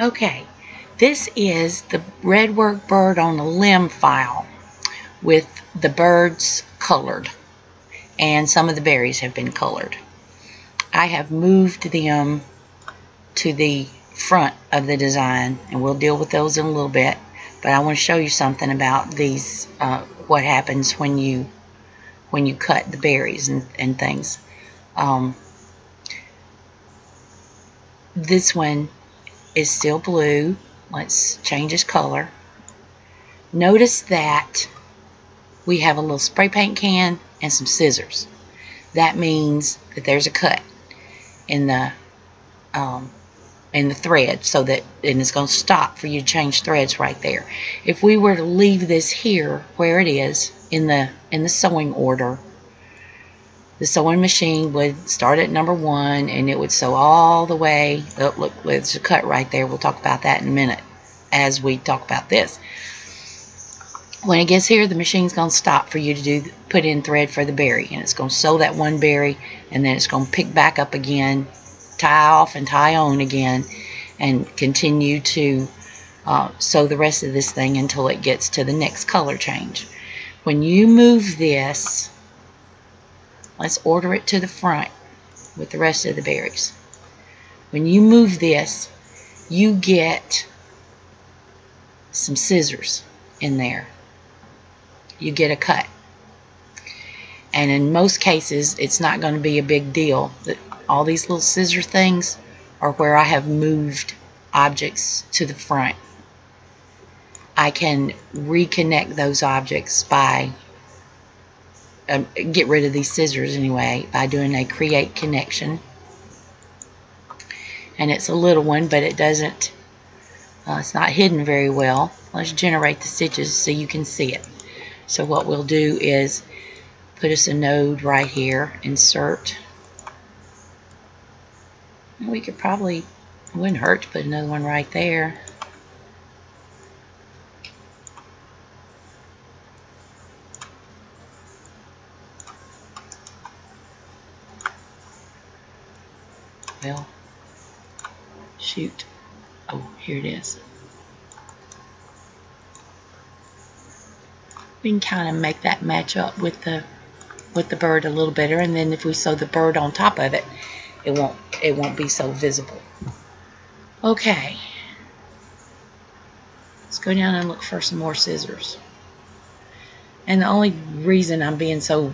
Okay, this is the Redwork bird on a limb file with the birds colored, and some of the berries have been colored. I have moved them to the front of the design, and we'll deal with those in a little bit, but I want to show you something about these, what happens when you cut the berries and things. This one is still blue. Let's change his color. Notice that we have a little spray paint can and some scissors. That means that there's a cut in the thread, so that, and it's going to stop for you to change threads right there. If we were to leave this here where it is in the sewing order, the sewing machine would start at number 1 and it would sew all the way up. Look, there's a cut right there. We'll talk about that in a minute as we talk about this. When it gets here, the machine's going to stop for you to put in thread for the berry, and it's going to sew that one berry, and then it's going to pick back up again, tie off and tie on again, and continue to sew the rest of this thing until it gets to the next color change. When you move this, let's order it to the front with the rest of the berries. When you move this, you get some scissors in there. You get a cut. And in most cases, it's not going to be a big deal. All these little scissor things are where I have moved objects to the front. I can reconnect those objects by get rid of these scissors anyway by doing a create connection, and it's a little one, but it doesn't it's not hidden very well. Let's generate the stitches so you can see it. So what we'll do is put us a node right here, insert. We could probably, it wouldn't hurt to put another one right there. Well, shoot. Oh, here it is. We can kind of make that match up with the bird a little better, and then if we sew the bird on top of it, it won't be so visible. Okay. Let's go down and look for some more scissors. And the only reason I'm being so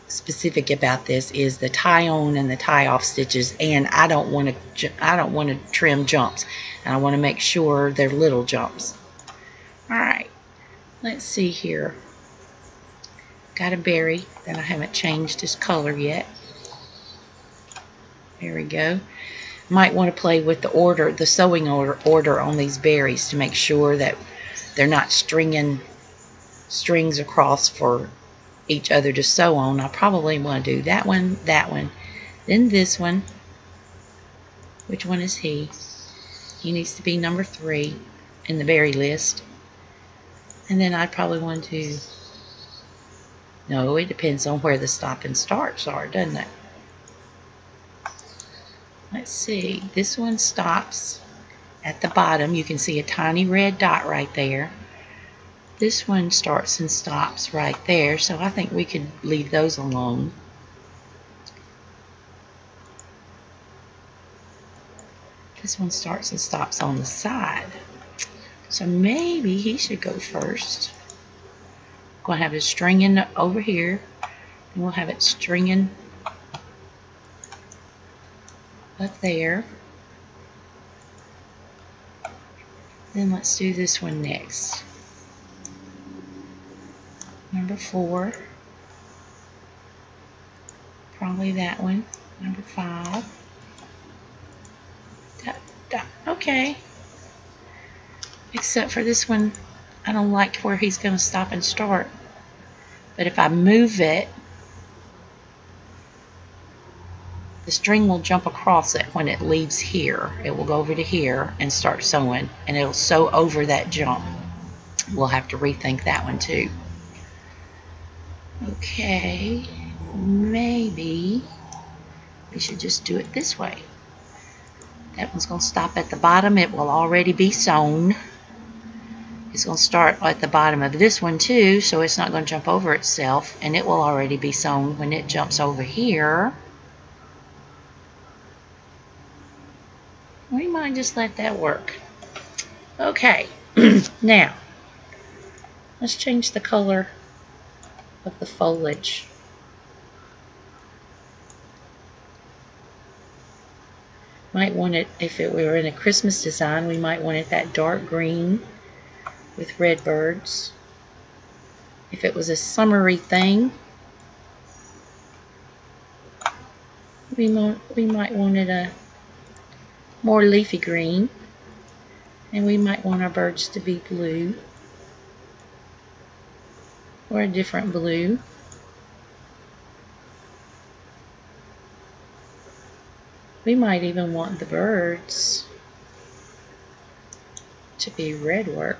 specific about this is the tie on and the tie off stitches, and I don't want to trim jumps, and I want to make sure they're little jumps. Alright, let's see here. Got a berry that I haven't changed his color yet. There we go. Might want to play with the sewing order on these berries to make sure that they're not stringing strings across for each other to sew on. I probably want to do that one, then this one. Which one is he? He needs to be number 3 in the berry list. And then I'd probably want to, no, it depends on where the stop and starts are, doesn't it? Let's see, this one stops at the bottom. You can see a tiny red dot right there. This one starts and stops right there, so I think we could leave those alone. This one starts and stops on the side, so maybe he should go first. I'm going to have it stringing over here, and we'll have it stringing up there. Then let's do this one next. Number 4, probably that one. Number 5. Okay. Except for this one, I don't like where he's going to stop and start. But if I move it, the string will jump across it when it leaves here. It will go over to here and start sewing, and it'll sew over that jump. We'll have to rethink that one too. Okay, maybe we should just do it this way. That one's going to stop at the bottom. It will already be sewn. It's going to start at the bottom of this one too, so it's not going to jump over itself, and it will already be sewn when it jumps over here. We might just let that work. Okay, now let's change the color of the foliage. Might want it, if it were in a Christmas design, we might want it that dark green with red birds. If it was a summery thing, we might want it a more leafy green, and we might want our birds to be blue or a different blue. We might even want the birds to be Redwork.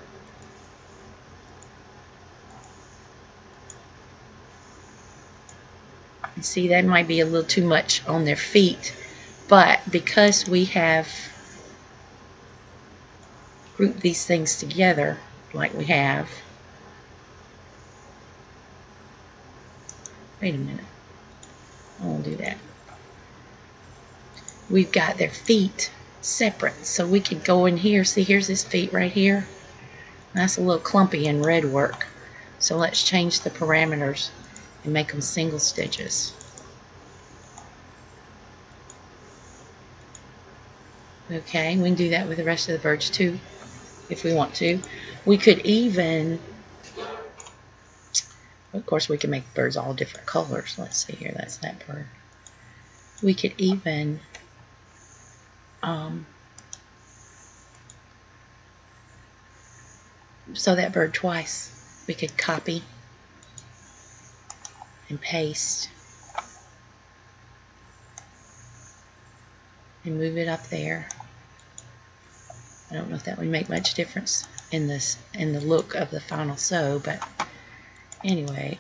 You see, that might be a little too much on their feet, but because we have grouped these things together like we have. Wait a minute. I won't do that. We've got their feet separate, so we could go in here. See, here's his feet right here. That's a little clumpy in Redwork. So let's change the parameters and make them single stitches. Okay, we can do that with the rest of the birds too, if we want to. We could even, of course, we can make birds all different colors. Let's see here, that's that bird. We could even sew that bird twice. We could copy and paste and move it up there. I don't know if that would make much difference in the look of the final sew, but anyway,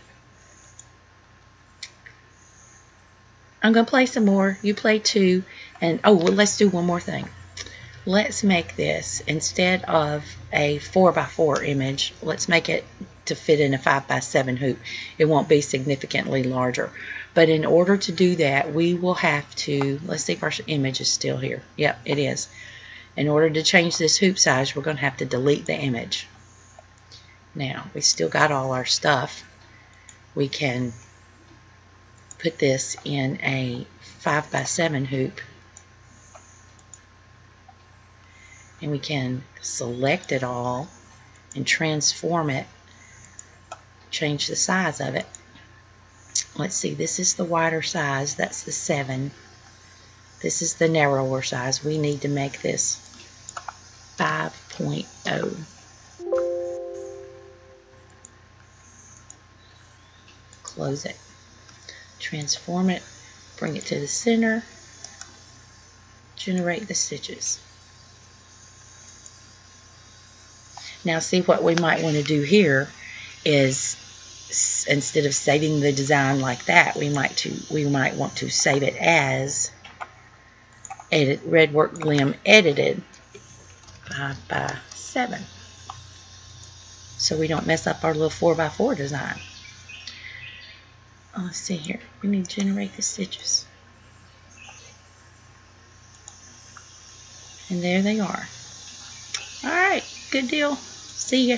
I'm going to play some more. You play too. And oh, well, let's do one more thing. Let's make this, instead of a 4x4 image, let's make it to fit in a 5x7 hoop. It won't be significantly larger. But in order to do that, we will have to, let's see if our image is still here. Yep, it is. In order to change this hoop size, we're going to have to delete the image. Now, we still got all our stuff. We can put this in a 5x7 hoop, and we can select it all and transform it, change the size of it. Let's see, this is the wider size, that's the 7. This is the narrower size. We need to make this 5.0. Close it. Transform it, bring it to the center, generate the stitches. Now see, what we might want to do here is, instead of saving the design like that, we might want to save it as edit Redwork limb edited 5x7, so we don't mess up our little 4x4 design. Let's see here. We need to generate the stitches. And there they are. Alright, good deal. See ya.